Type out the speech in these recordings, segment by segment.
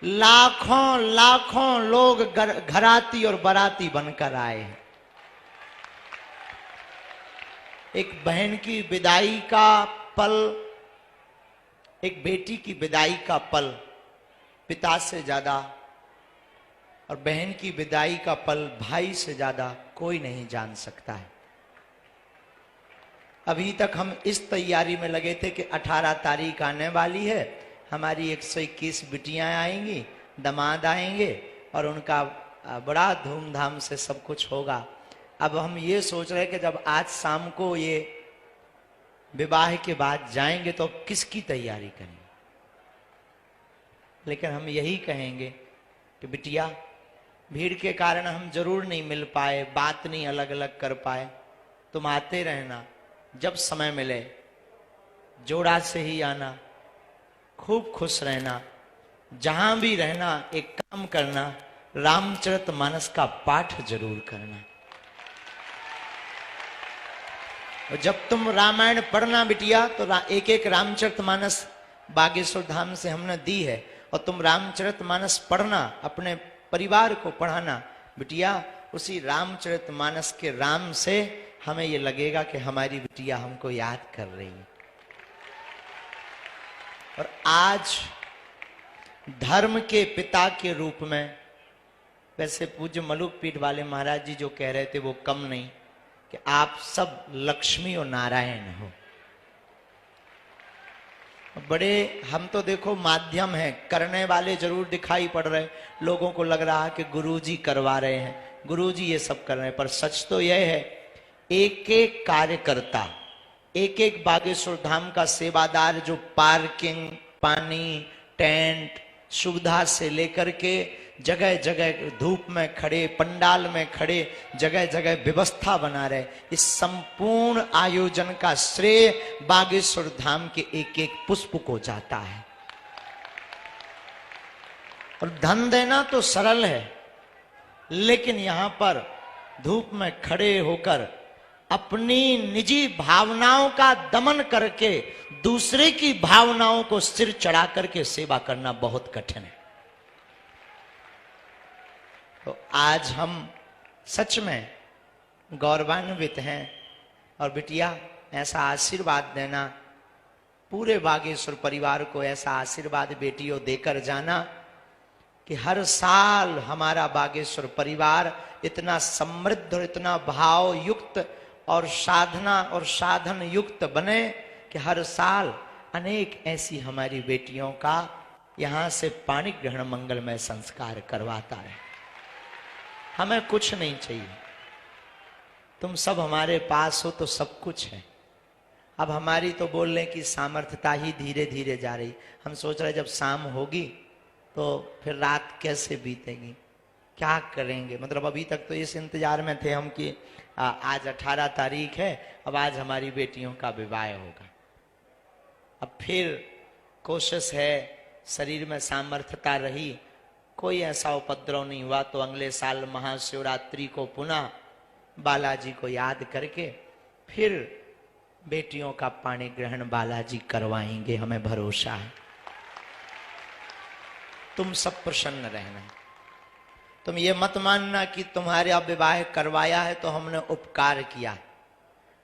लाखों लाखों लोग घराती और बाराती बनकर आए हैं। एक बहन की विदाई का पल, एक बेटी की विदाई का पल पिता से ज्यादा और बहन की विदाई का पल भाई से ज्यादा कोई नहीं जान सकता है। अभी तक हम इस तैयारी में लगे थे कि 18 तारीख आने वाली है, हमारी 121 बिटियां आएंगी, दामाद आएंगे और उनका बड़ा धूमधाम से सब कुछ होगा। अब हम ये सोच रहे हैं कि जब आज शाम को ये विवाह के बाद जाएंगे तो किसकी तैयारी करेंगे। लेकिन हम यही कहेंगे कि बिटिया, भीड़ के कारण हम जरूर नहीं मिल पाए, बात नहीं अलग अलग कर पाए, तुम आते रहना, जब समय मिले जोड़ा से ही आना, खूब खुश रहना, जहां भी रहना एक काम करना, रामचरितमानस का पाठ जरूर करना। और जब तुम रामायण पढ़ना बिटिया तो एक एक रामचरितमानस बागेश्वर धाम से हमने दी है, और तुम रामचरितमानस पढ़ना, अपने परिवार को पढ़ाना बिटिया। उसी रामचरितमानस के राम से हमें ये लगेगा कि हमारी बिटिया हमको याद कर रही है। और आज धर्म के पिता के रूप में, वैसे पूज्य मलुक पीठ वाले महाराज जी जो कह रहे थे वो कम नहीं, कि आप सब लक्ष्मी और नारायण हो। बड़े हम तो देखो माध्यम है, करने वाले जरूर दिखाई पड़ रहे, लोगों को लग रहा है कि गुरुजी करवा रहे हैं, गुरुजी ये सब कर रहे हैं, पर सच तो यह है एक एक कार्यकर्ता, एक एक बागेश्वर धाम का सेवादार जो पार्किंग, पानी, टेंट, सुविधा से लेकर के जगह जगह धूप में खड़े, पंडाल में खड़े, जगह जगह व्यवस्था बना रहे, इस संपूर्ण आयोजन का श्रेय बागेश्वर धाम के एक एक पुष्प को जाता है। और धन देना तो सरल है, लेकिन यहां पर धूप में खड़े होकर अपनी निजी भावनाओं का दमन करके दूसरे की भावनाओं को सिर चढ़ा करके सेवा करना बहुत कठिन है। तो आज हम सच में गौरवान्वित हैं। और बिटिया, ऐसा आशीर्वाद देना, पूरे बागेश्वर परिवार को ऐसा आशीर्वाद बेटियों देकर जाना कि हर साल हमारा बागेश्वर परिवार इतना समृद्ध और इतना भाव युक्त और साधना और साधन युक्त बने कि हर साल अनेक ऐसी हमारी बेटियों का यहां से पाणी ग्रहण मंगलमय संस्कार करवाता है। हमें कुछ नहीं चाहिए, तुम सब हमारे पास हो तो सब कुछ है। अब हमारी तो बोलने की सामर्थ्यता ही धीरे धीरे जा रही। हम सोच रहे जब शाम होगी तो फिर रात कैसे बीतेगी, क्या करेंगे। मतलब अभी तक तो इस इंतजार में थे हम कि आज 18 तारीख है, अब आज हमारी बेटियों का विवाह होगा। अब फिर कोशिश है, शरीर में सामर्थ्यता रही, कोई ऐसा उपद्रव नहीं हुआ तो अगले साल महाशिवरात्रि को पुनः बालाजी को याद करके फिर बेटियों का पाणी ग्रहण बालाजी करवाएंगे, हमें भरोसा है। तुम सब प्रसन्न रहना। तुम ये मत मानना कि तुम्हारे विवाह करवाया है तो हमने उपकार किया।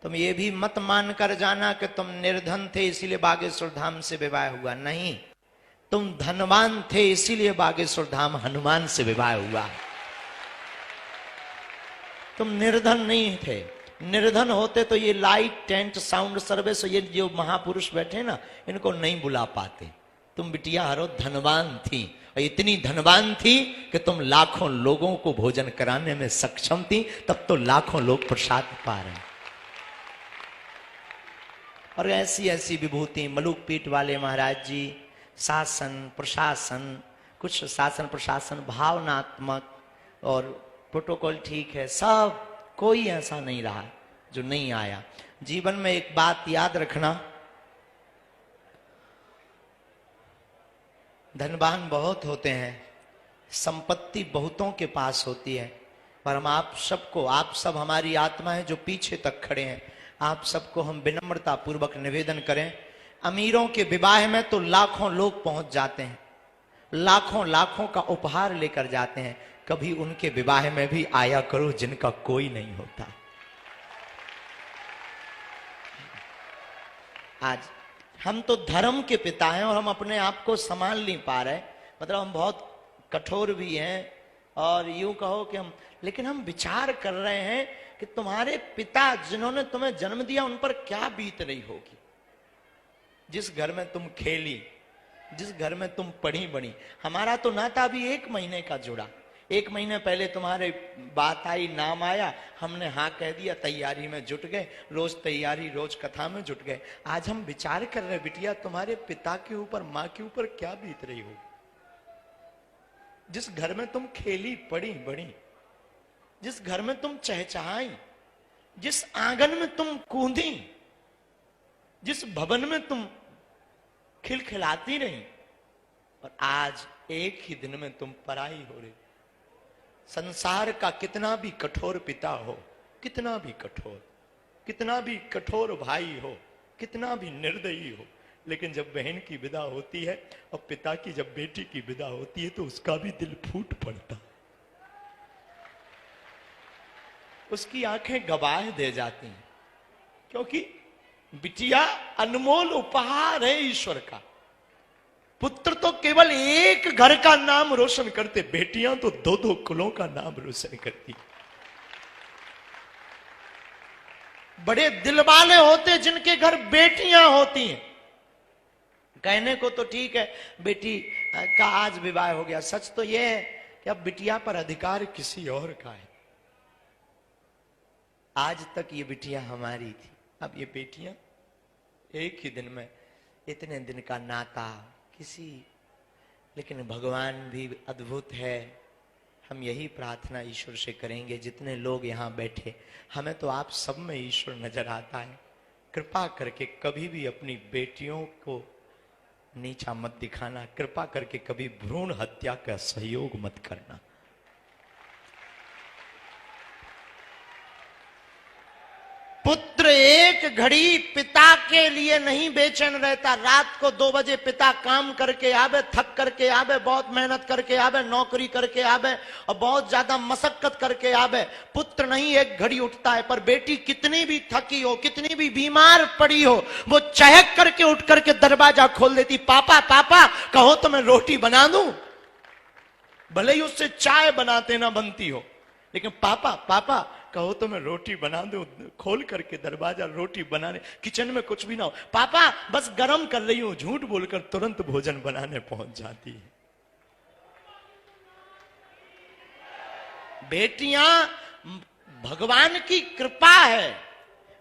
तुम ये भी मत मान कर जाना कि तुम निर्धन थे इसीलिए बागेश्वर धाम से विवाह हुआ। नहीं, तुम धनवान थे इसीलिए बागेश्वर धाम हनुमान से विवाह हुआ। तुम निर्धन नहीं थे। निर्धन होते तो ये लाइट, टेंट, साउंड सर्विस, ये जो महापुरुष बैठे ना, इनको नहीं बुला पाते। तुम बिटिया हरो धनवान थी, और इतनी धनवान थी कि तुम लाखों लोगों को भोजन कराने में सक्षम थी, तब तो लाखों लोग प्रसाद पा रहे। और ऐसी ऐसी विभूति मलुक पीठ वाले महाराज जी, शासन प्रशासन, कुछ शासन प्रशासन भावनात्मक और प्रोटोकॉल ठीक है, सब कोई ऐसा नहीं रहा जो नहीं आया। जीवन में एक बात याद रखना, धनवान बहुत होते हैं, संपत्ति बहुतों के पास होती है, पर हम आप सबको, आप सब हमारी आत्मा है जो पीछे तक खड़े हैं, आप सबको हम विनम्रता पूर्वक निवेदन करें। अमीरों के विवाह में तो लाखों लोग पहुंच जाते हैं, लाखों लाखों का उपहार लेकर जाते हैं, कभी उनके विवाह में भी आया करो जिनका कोई नहीं होता। आज हम तो धर्म के पिता हैं और हम अपने आप को संभाल नहीं पा रहे, मतलब हम बहुत कठोर भी हैं और यूं कहो कि हम, लेकिन हम विचार कर रहे हैं कि तुम्हारे पिता जिन्होंने तुम्हें जन्म दिया उन पर क्या बीत रही होगी। जिस घर में तुम खेली, जिस घर में तुम पढ़ी बड़ी, हमारा तो नाता अभी 1 महीने का जुड़ा, 1 महीने पहले तुम्हारे बात आई, नाम आया, हमने हाँ कह दिया, तैयारी में जुट गए, रोज तैयारी, रोज कथा में जुट गए। आज हम विचार कर रहे बिटिया तुम्हारे पिता के ऊपर, माँ के ऊपर क्या बीत रही होगी। जिस घर में तुम खेली पढ़ी बड़ी, जिस घर में तुम चहचहाई, जिस आंगन में तुम कूदी, जिस भवन में तुम खिलखिलाती रही, और आज एक ही दिन में तुम पराई हो रही। संसार का कितना भी कठोर पिता हो, कितना भी कठोर, कितना भी कठोर भाई हो, कितना भी निर्दयी हो, लेकिन जब बहन की विदा होती है और पिता की जब बेटी की विदा होती है तो उसका भी दिल फूट पड़ता, उसकी आंखें गवाह दे जाती हैं, क्योंकि बिटिया अनमोल उपहार है ईश्वर का। पुत्र तो केवल एक घर का नाम रोशन करते, बेटियां तो 2-2 कुलों का नाम रोशन करती। बड़े दिल वाले होते जिनके घर बेटियां होती हैं। कहने को तो ठीक है बेटी का आज विवाह हो गया, सच तो यह है कि अब बिटिया पर अधिकार किसी और का है। आज तक ये बिटिया हमारी थी, अब ये बेटियां एक ही दिन में, इतने दिन का नाता किसी, लेकिन भगवान भी अद्भुत है। हम यही प्रार्थना ईश्वर से करेंगे, जितने लोग यहाँ बैठे, हमें तो आप सब में ईश्वर नजर आता है। कृपा करके कभी भी अपनी बेटियों को नीचा मत दिखाना, कृपा करके कभी भ्रूण हत्या का सहयोग मत करना। पुत्र एक घड़ी पिता के लिए नहीं बेचैन रहता। रात को 2 बजे पिता काम करके आवे, थक करके आवे, बहुत मेहनत करके आवे, नौकरी करके आवे और बहुत ज्यादा मशक्कत करके आवे, पुत्र नहीं एक घड़ी उठता है। पर बेटी कितनी भी थकी हो, कितनी भी बीमार पड़ी हो, वो चहक करके उठ करके दरवाजा खोल देती, पापा पापा कहो तो मैं रोटी बना दूं। भले ही उससे चाय बनाते ना बनती हो, लेकिन पापा पापा कहो तो मैं रोटी बना दूं। खोल करके दरवाजा, रोटी बनाने, किचन में कुछ भी ना हो, पापा बस गरम कर रही हूं, झूठ बोलकर तुरंत भोजन बनाने पहुंच जाती है। बेटियां भगवान की कृपा है,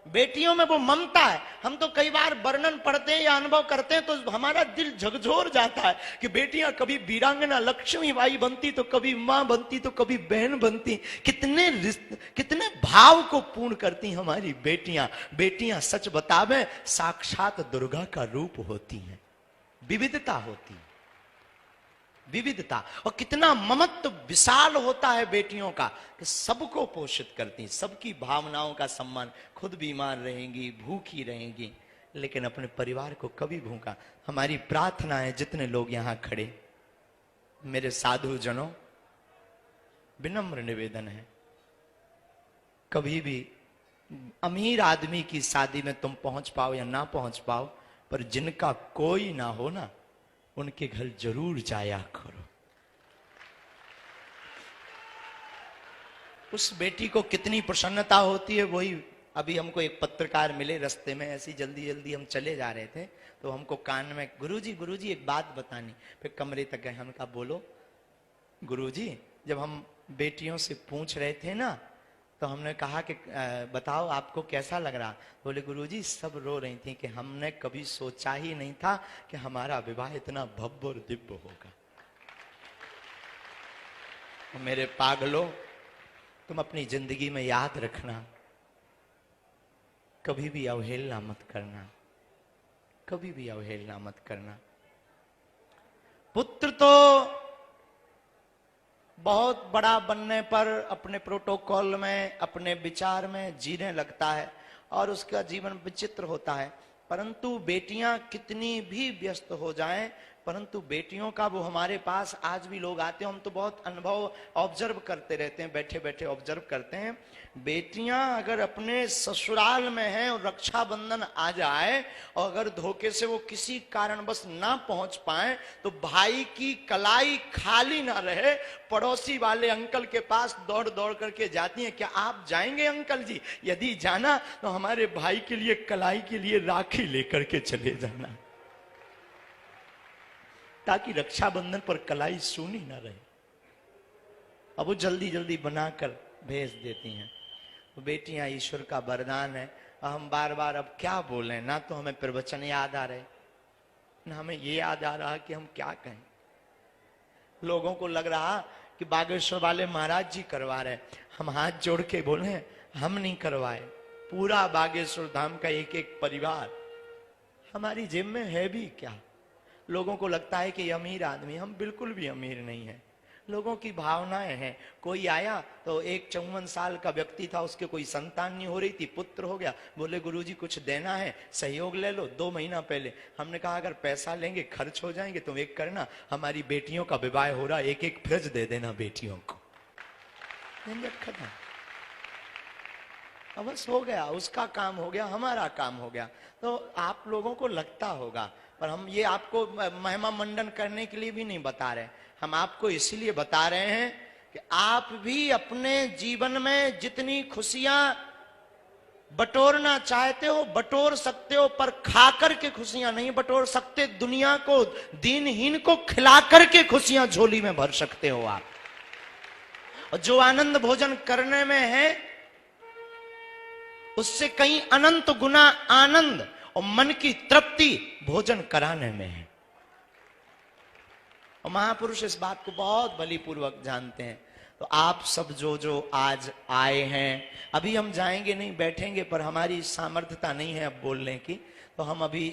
बेटियों में वो ममता है। हम तो कई बार वर्णन पढ़ते हैं या अनुभव करते हैं तो हमारा दिल झकझोर जाता है कि बेटियां कभी वीरांगना लक्ष्मीबाई बनती, तो कभी मां बनती, तो कभी बहन बनती। कितने भाव को पूर्ण करती हमारी बेटियां। बेटियां सच बतावे साक्षात दुर्गा का रूप होती हैं। विविधता होती है, विविधता, और कितना ममत्व विशाल होता है बेटियों का कि सबको पोषित करती, सबकी भावनाओं का सम्मान। खुद बीमार रहेंगी, भूखी रहेंगी, लेकिन अपने परिवार को कभी भूखा। हमारी प्रार्थना है, जितने लोग यहां खड़े, मेरे साधु जनों, विनम्र निवेदन है, कभी भी अमीर आदमी की शादी में तुम पहुंच पाओ या ना पहुंच पाओ, पर जिनका कोई ना हो ना, उनके घर जरूर जाया करो। उस बेटी को कितनी प्रसन्नता होती है। वही अभी हमको एक पत्रकार मिले रास्ते में, ऐसी जल्दी जल्दी हम चले जा रहे थे, तो हमको कान में गुरुजी एक बात बतानी। फिर कमरे तक गए, हम कहा बोलो। गुरुजी, जब हम बेटियों से पूछ रहे थे ना, तो हमने कहा कि बताओ आपको कैसा लग रहा। बोले गुरुजी सब रो रही थी कि हमने कभी सोचा ही नहीं था कि हमारा विवाह इतना भव्य और दिव्य होगा। मेरे पागलों, तुम अपनी जिंदगी में याद रखना, कभी भी अवहेलना मत करना, कभी भी अवहेलना मत करना। पुत्र तो बहुत बड़ा बनने पर अपने प्रोटोकॉल में, अपने विचार में जीने लगता है और उसका जीवन विचित्र होता है, परंतु बेटियां कितनी भी व्यस्त हो जाएं, परंतु बेटियों का वो हमारे पास आज भी लोग आते हैं, हम तो बहुत अनुभव ऑब्जर्व करते रहते हैं, बैठे बैठे ऑब्जर्व करते हैं। बेटियां अगर अपने ससुराल में हैं और रक्षाबंधन आ जाए और अगर धोखे से वो किसी कारणवश ना पहुंच पाए तो भाई की कलाई खाली ना रहे, पड़ोसी वाले अंकल के पास दौड़ दौड़ करके जाती हैं, क्या आप जाएंगे अंकल जी? यदि जाना तो हमारे भाई के लिए कलाई के लिए राखी लेकर के चले जाना, ताकि रक्षाबंधन पर कलाई सूनी ना रहे। अब वो जल्दी जल्दी बनाकर भेज देती हैं। तो बेटियां ईश्वर का वरदान है। हम बार बार अब क्या बोलें, ना तो हमें प्रवचन याद आ रहे, ना हमें ये याद आ रहा कि हम क्या कहें। लोगों को लग रहा कि बागेश्वर वाले महाराज जी करवा रहे, हम हाथ जोड़ के बोले हम नहीं करवाए। पूरा बागेश्वर धाम का एक एक परिवार हमारी जेब में है भी क्या। लोगों को लगता है कि ये अमीर आदमी, हम बिल्कुल भी अमीर नहीं है। लोगों की भावनाएं हैं। कोई आया तो एक 54 साल का व्यक्ति था, उसके कोई संतान नहीं हो रही थी, पुत्र हो गया, बोले गुरुजी कुछ देना है, सहयोग ले लो। 2 महीना पहले हमने कहा अगर पैसा लेंगे खर्च हो जाएंगे, तुम एक करना, हमारी बेटियों का विवाह हो रहा, एक एक फ्रिज दे देना बेटियों को। खत्म, अब बस हो गया, उसका काम हो गया, हमारा काम हो गया। तो आप लोगों को लगता होगा, पर हम ये आपको महिमा मंडन करने के लिए भी नहीं बता रहे, हम आपको इसीलिए बता रहे हैं कि आप भी अपने जीवन में जितनी खुशियां बटोरना चाहते हो बटोर सकते हो, पर खाकर के खुशियां नहीं बटोर सकते। दुनिया को, दीनहीन को खिलाकर के खुशियां झोली में भर सकते हो आप। और जो आनंद भोजन करने में है उससे कहीं अनंत गुना आनंद और मन की तृप्ति भोजन कराने में है। और महापुरुष इस बात को बहुत बलीपूर्वक जानते हैं। तो आप सब जो आज आए हैं, अभी हम जाएंगे नहीं, बैठेंगे, पर हमारी सामर्थ्यता नहीं है अब बोलने की, तो हम अभी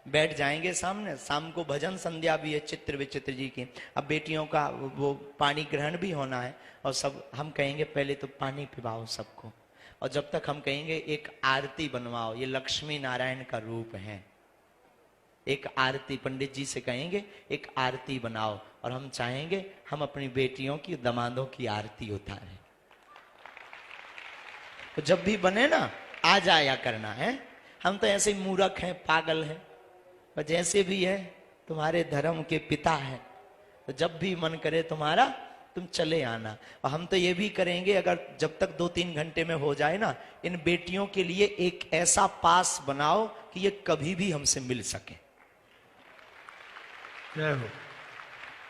बैठ जाएंगे सामने। शाम को भजन संध्या भी है चित्र विचित्र जी की। अब बेटियों का वो पानी ग्रहण भी होना है, और सब हम कहेंगे पहले तो पानी पिलाओ सबको, और जब तक हम कहेंगे एक आरती बनवाओ, ये लक्ष्मी नारायण का रूप है। एक आरती पंडित जी से कहेंगे एक आरती बनाओ, और हम चाहेंगे हम अपनी बेटियों की, दामादों की आरती उतारें। तो जब भी बने ना आ जाया करना है। हम तो ऐसे ही मूर्ख हैं, पागल हैं, और जैसे भी है तुम्हारे धर्म के पिता है, तो जब भी मन करे तुम्हारा तुम चले आना। और हम तो ये भी करेंगे, अगर जब तक 2-3 घंटे में हो जाए ना, इन बेटियों के लिए एक ऐसा पास बनाओ कि ये कभी भी हमसे मिल सके।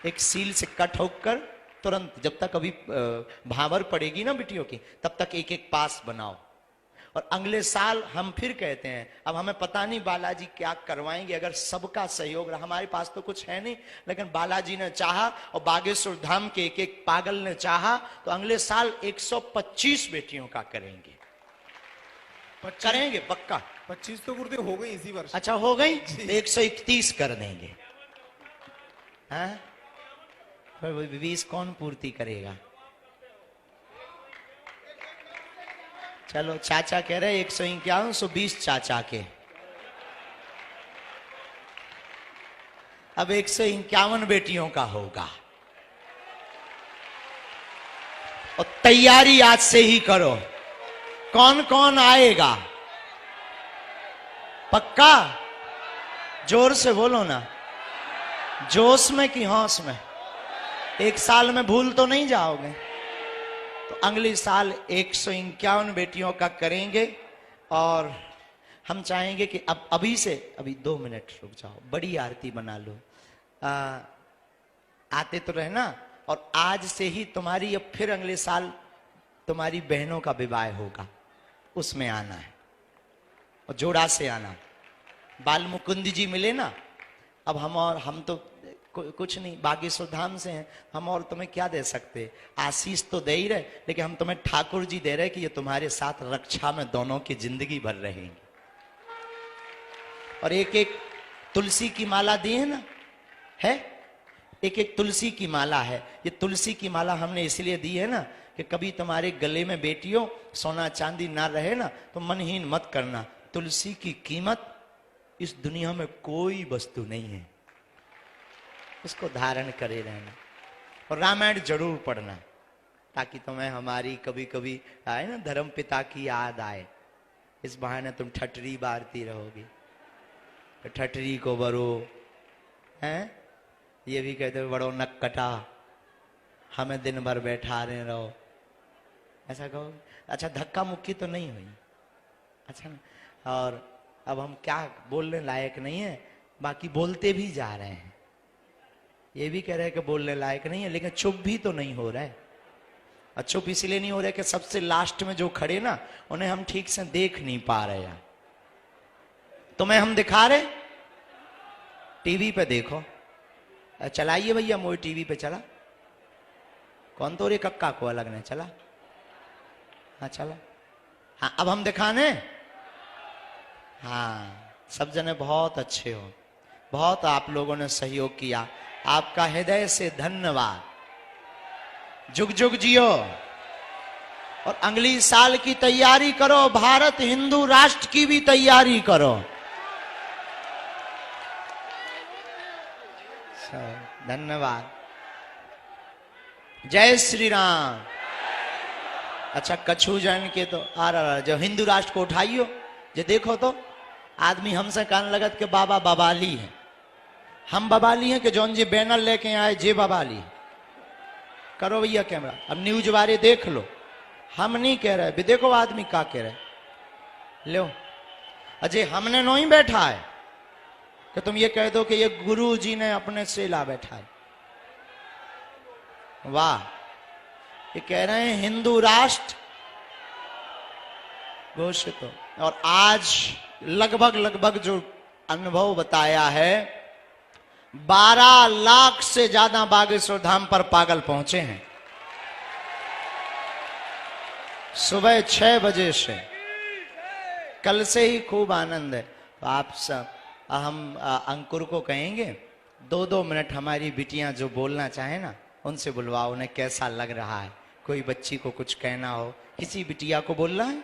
एक सील से कट होकर तुरंत, जब तक अभी भावर पड़ेगी ना बिटियों की, तब तक एक एक पास बनाओ। और अगले साल हम फिर कहते हैं, अब हमें पता नहीं बालाजी क्या करवाएंगे, अगर सबका सहयोग रहा, हमारे पास तो कुछ है नहीं, लेकिन बालाजी ने चाहा और बागेश्वर धाम के एक एक पागल ने चाहा, तो अगले साल 125 बेटियों का करेंगे। करेंगे पक्का। 25 तो गुरुदेव हो गई इसी वर्ष। अच्छा हो गई, 131 कर देंगे। हाँ, 20 कौन पूर्ति करेगा? चलो, चाचा कह रहे 151, 120 चाचा के। अब 151 बेटियों का होगा, और तैयारी आज से ही करो। कौन कौन आएगा? पक्का? जोर से बोलो ना, जोश में कि होश में? एक साल में भूल तो नहीं जाओगे? तो अगले साल 151 बेटियों का करेंगे। और हम चाहेंगे कि अब अभी से, अभी 2 मिनट रुक जाओ, बड़ी आरती बना लो। आते तो रहना, और आज से ही तुम्हारी, अब फिर अगले साल तुम्हारी बहनों का विवाह होगा, उसमें आना है, और जोड़ा से आना। बाल मुकुंद जी मिले ना, अब हम तो कुछ नहीं, बागेश्वर धाम से हैं हम, और तुम्हें क्या दे सकते? आशीष तो दे ही रहे, लेकिन हम तुम्हें ठाकुर जी दे रहे कि ये तुम्हारे साथ रक्षा में दोनों की जिंदगी भर रहेंगे। और एक एक तुलसी की माला दी है ना, है एक एक तुलसी की माला है। ये तुलसी की माला हमने इसलिए दी है ना कि कभी तुम्हारे गले में बेटियों सोना चांदी ना रहे ना, तो मनहीन मत करना। तुलसी की कीमत इस दुनिया में कोई वस्तु नहीं है। इसको धारण करे रहना। और रामायण जरूर पढ़ना, ताकि तुम्हें हमारी कभी कभी आए ना धर्म पिता की याद आए। इस बहाने तुम ठटरी बारती रहोगी, तो ठटरी को बरो हैं, ये भी कहते हो बड़ो नक कटा, हमें दिन भर बैठा रहे रहो, ऐसा कहो। अच्छा, धक्का मुक्की तो नहीं हुई, अच्छा ना। और अब हम क्या बोलने लायक नहीं है, बाकी बोलते भी जा रहे हैं। ये भी कह रहे हैं कि बोलने लायक नहीं है, लेकिन चुप भी तो नहीं हो रहा है। और चुप इसलिए नहीं हो रहा है कि सबसे लास्ट में जो खड़े ना, उन्हें हम ठीक से देख नहीं पा रहे हैं। तुम्हें हम दिखा रहे, टीवी पे देखो, चलाइए भैया मोई टीवी पे चला, कौन तो रे कक्का को अलग ने चला, हाँ चला, हाँ अब हम दिखाने, हाँ सब जने बहुत अच्छे हो, बहुत आप लोगों ने सहयोग किया, आपका हृदय से धन्यवाद। जुग जुग जियो और अगली साल की तैयारी करो, भारत हिंदू राष्ट्र की भी तैयारी करो। धन्यवाद। जय श्री राम। अच्छा, कछु जन के तो जो हिंदू राष्ट्र को उठाइयो, जो देखो तो आदमी हमसे कान लगत के बाबा बबाली है, हम बबाली हैं कि जौन जी बैनर लेके आए जे बबाली। करो भैया कैमरा, अब न्यूज वाले देख लो, हम नहीं कह रहे, भी देखो आदमी का कह रहे, लो अजय हमने नहीं बैठा है कि तुम ये कह दो कि ये गुरु जी ने अपने से ला बैठा है। वाह, ये कह रहे हैं हिंदू राष्ट्र घोषित हो। और आज लगभग जो अनुभव बताया है, 12 लाख से ज्यादा बागेश्वर धाम पर पागल पहुंचे हैं सुबह 6 बजे से। कल से ही खूब आनंद है। तो आप सब, हम अंकुर को कहेंगे 2-2 मिनट हमारी बिटियां जो बोलना चाहे ना, उनसे बुलवाओ, उन्हें कैसा लग रहा है। कोई बच्ची को कुछ कहना हो, किसी बिटिया को बोलना है,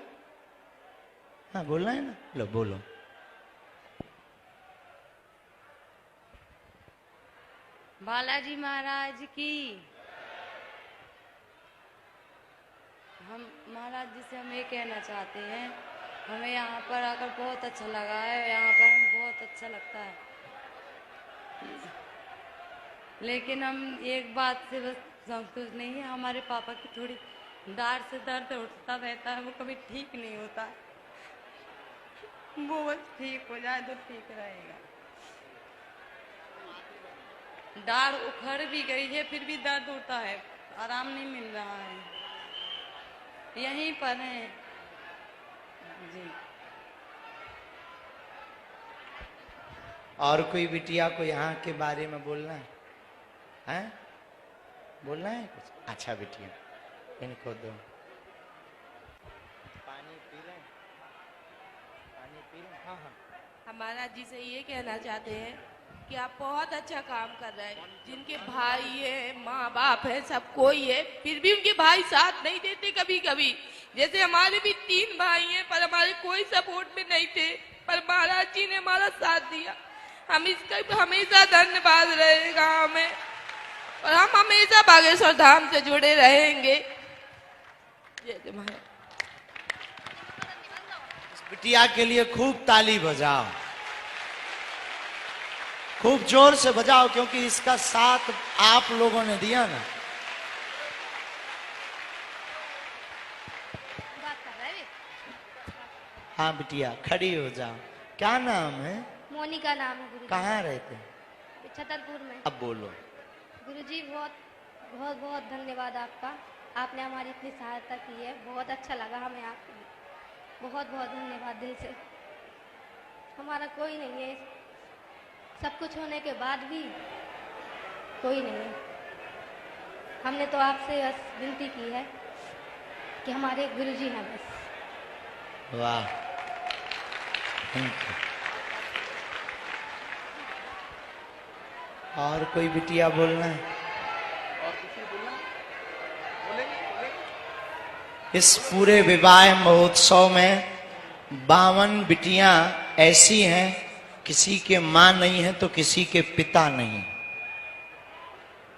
हाँ बोलना है ना, लो बोलो। बालाजी महाराज की। हम महाराज जी से हम ये कहना चाहते हैं, हमें यहाँ पर आकर बहुत अच्छा लगा है, यहाँ पर हमें बहुत अच्छा लगता है, लेकिन हम एक बात से बस संतुष्ट नहीं है, हमारे पापा की थोड़ी दाढ़ से दर्द उठता रहता है, वो कभी ठीक नहीं होता, वो बस ठीक हो जाए तो ठीक रहेगा। दाढ़ उखड़ भी गई है, फिर भी दर्द होता है, आराम नहीं मिल रहा है, यहीं पर है जी। और कोई बिटिया को यहाँ के बारे में बोलना है? बोलना है कुछ? अच्छा बिटिया, इनको दो पानी पी लें, पानी पी लें। हाँ हाँ, हम महाराज जी से ये कहना चाहते हैं कि आप बहुत अच्छा काम कर रहे हैं। जिनके भाई है, माँ बाप है, सब कोई है, फिर भी उनके भाई साथ नहीं देते कभी कभी। जैसे हमारे भी 3 भाई हैं, पर हमारे कोई सपोर्ट में नहीं थे, पर महाराज जी ने हमारा साथ दिया। हम इसका हमेशा धन्यवाद रहेगा हमें, और हम हमेशा बागेश्वर धाम से जुड़े रहेंगे। जय महाराज। बिटिया के लिए खूब ताली बजाओ, खूब जोर से बजाओ, क्योंकि इसका साथ आप लोगों ने दिया ना। हाँ बिटिया खड़ी हो जाओ। क्या नाम है? मोनिका नाम है गुरुजी। कहाँ रहते हैं? छतरपुर में। अब बोलो। गुरुजी बहुत बहुत बहुत धन्यवाद आपका, आपने हमारी इतनी सहायता की है, बहुत अच्छा लगा हमें, आपको बहुत बहुत धन्यवाद दिल से। हमारा कोई नहीं है, सब कुछ होने के बाद भी कोई नहीं है। हमने तो आपसे बस विनती की है कि हमारे गुरुजी हैं बस। वाह, थैंक यू। और कोई बिटिया बोलना है? और किसी बोलना? बोलेंगे? इस पूरे विवाह महोत्सव में 52 बिटियां ऐसी हैं, किसी के मां नहीं है तो किसी के पिता नहीं।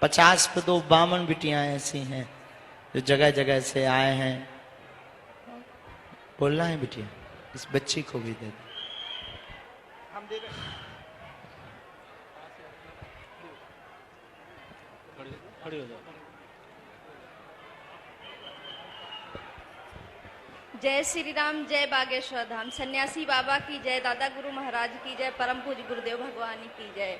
50 पे 2 52 बिटियां ऐसी हैं जो जगह जगह से आए हैं। बोलना है बिटिया, इस बच्ची को भी दे दो। हम दे रहे हैं। खड़ी हो जाओ। जय श्री राम, जय बागेश्वर धाम। सन्यासी बाबा की जय, दादा गुरु महाराज की जय, परम पूज्य गुरुदेव भगवान की जय।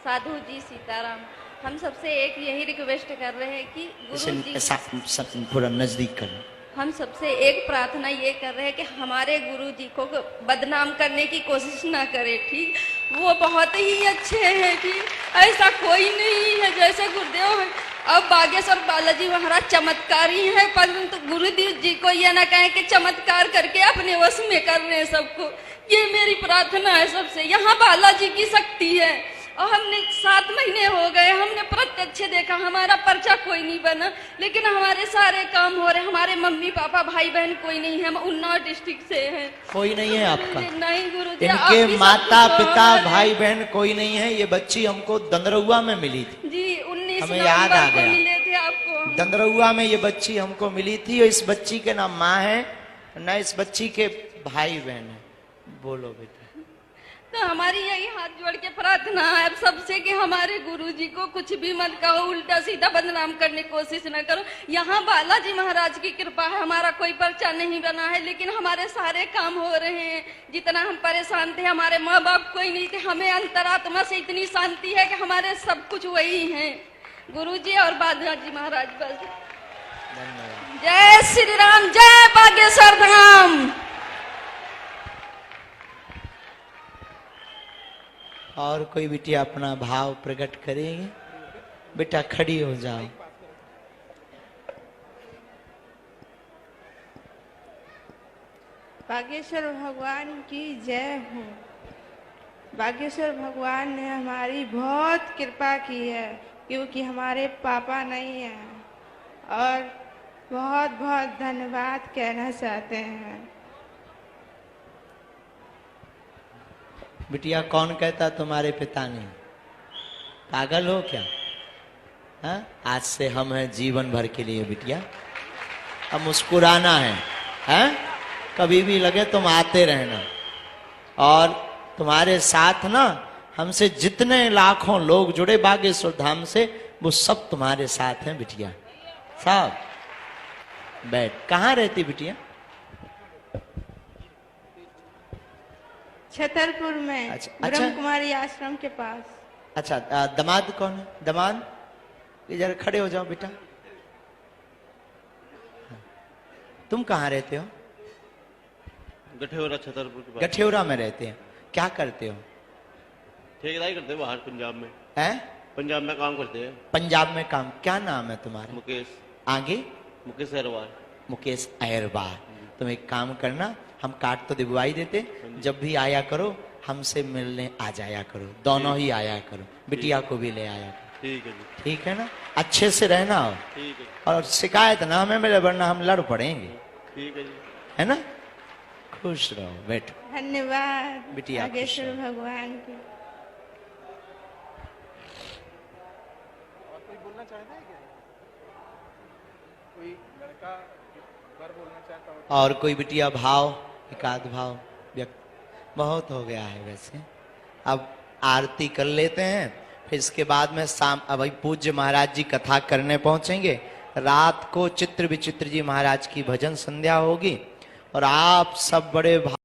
साधु जी सीताराम। हम सबसे एक यही रिक्वेस्ट कर रहे हैं कि गुरु जी, पूरा नजदीक कर। हम सबसे एक प्रार्थना ये कर रहे हैं कि हमारे गुरु जी को बदनाम करने की कोशिश ना करें, ठीक। वो बहुत ही अच्छे हैं, ठीक। ऐसा कोई नहीं है जैसे गुरुदेव है। अब बागेश्वर बालाजी महाराज चमत्कारी हैं, परंतु गुरुदेव जी को यह ना कहें कि चमत्कार करके अपने वश में कर रहे हैं सबको। ये मेरी प्रार्थना है सबसे। यहाँ बालाजी की शक्ति है और हमने 7 महीने हो गए, हमने प्रत्यक्ष देखा। हमारा पर्चा कोई नहीं बना, लेकिन हमारे सारे काम हो रहे। हमारे मम्मी पापा भाई बहन कोई नहीं है, हम उन्नाव डिस्ट्रिक्ट से हैं। कोई नहीं है आपका? नहीं गुरु जी, इनके माता पिता भाई बहन कोई नहीं है। ये बच्ची हमको दंदरौआ में मिली थी जी, 19 हमें याद आ नवंबर को गया। मिले थे आपको। दंदरौआ में ये बच्ची हमको मिली थी और इस बच्ची के ना माँ है ना इस बच्ची के भाई बहन है। बोलो बेटा। तो हमारी यही हाथ जोड़ के प्रार्थना है अब सबसे कि हमारे गुरुजी को कुछ भी मत कहो, उल्टा सीधा बदनाम करने की कोशिश न करो। यहाँ बालाजी महाराज की कृपा है, हमारा कोई पर्चा नहीं बना है, लेकिन हमारे सारे काम हो रहे हैं। जितना हम परेशान थे, हमारे माँ बाप कोई नहीं थे, हमें अंतरात्मा से इतनी शांति है कि हमारे सब कुछ वही है, गुरुजी और बालाजी महाराज। बस जय श्री राम, जय बागेश्वर धाम। और कोई बेटी अपना भाव प्रकट करेंगे? बेटा खड़ी हो जाओ। बागेश्वर भगवान की जय हो। बागेश्वर भगवान ने हमारी बहुत कृपा की है, क्योंकि हमारे पापा नहीं हैं। और बहुत बहुत धन्यवाद कहना चाहते हैं। बिटिया कौन कहता तुम्हारे पिता नहीं? पागल हो क्या? हा? आज से हम हैं जीवन भर के लिए बिटिया। अब मुस्कुराना है, हा? कभी भी लगे तुम आते रहना। और तुम्हारे साथ ना हमसे जितने लाखों लोग जुड़े बागेश्वर धाम से, वो सब तुम्हारे साथ हैं बिटिया। साहब बैठ। कहाँ रहती बिटिया? छतरपुर में। अच्छा, ब्रह्म कुमारी आश्रम के पास। अच्छा, दामाद कौन है? दामाद इधर खड़े हो जाओ बेटा। तुम कहाँ रहते हो? गठेौरा, छतरपुर के पास। गठेौरा में रहते हैं। क्या करते हो? ठेकेदारी करते हैं बाहर पंजाब में। हैं? पंजाब में काम करते हैं। पंजाब में काम। क्या नाम है तुम्हारा? मुकेश। आगे? मुकेश अहरवार। मुकेश अहरवार। तुम एक काम करना, हम कार्ड तो दिलवाई देते, जब भी आया करो हमसे मिलने आ जाया करो। दोनों ही आया करो, बिटिया को भी ले आया करो। ठीक है जी। ठीक है ना? अच्छे से रहना हो। ठीक है। और शिकायत ना हमें मिले, वरना हम लड़ पड़ेंगे। ठीक है जी। है ना? खुश रहो, बैठो। धन्यवाद बिटिया खुश बागेश्वर रहो। भगवान की। और कोई बोलना चाहता है क्या? कोई लड़का बार बोलना चाहता हो? और कोई बिटिया भाव, एकाध भाव व्यक्त? बहुत हो गया है वैसे। अब आरती कर लेते हैं, फिर इसके बाद में शाम अब पूज्य महाराज जी कथा करने पहुंचेंगे। रात को चित्र विचित्र जी महाराज की भजन संध्या होगी और आप सब बड़े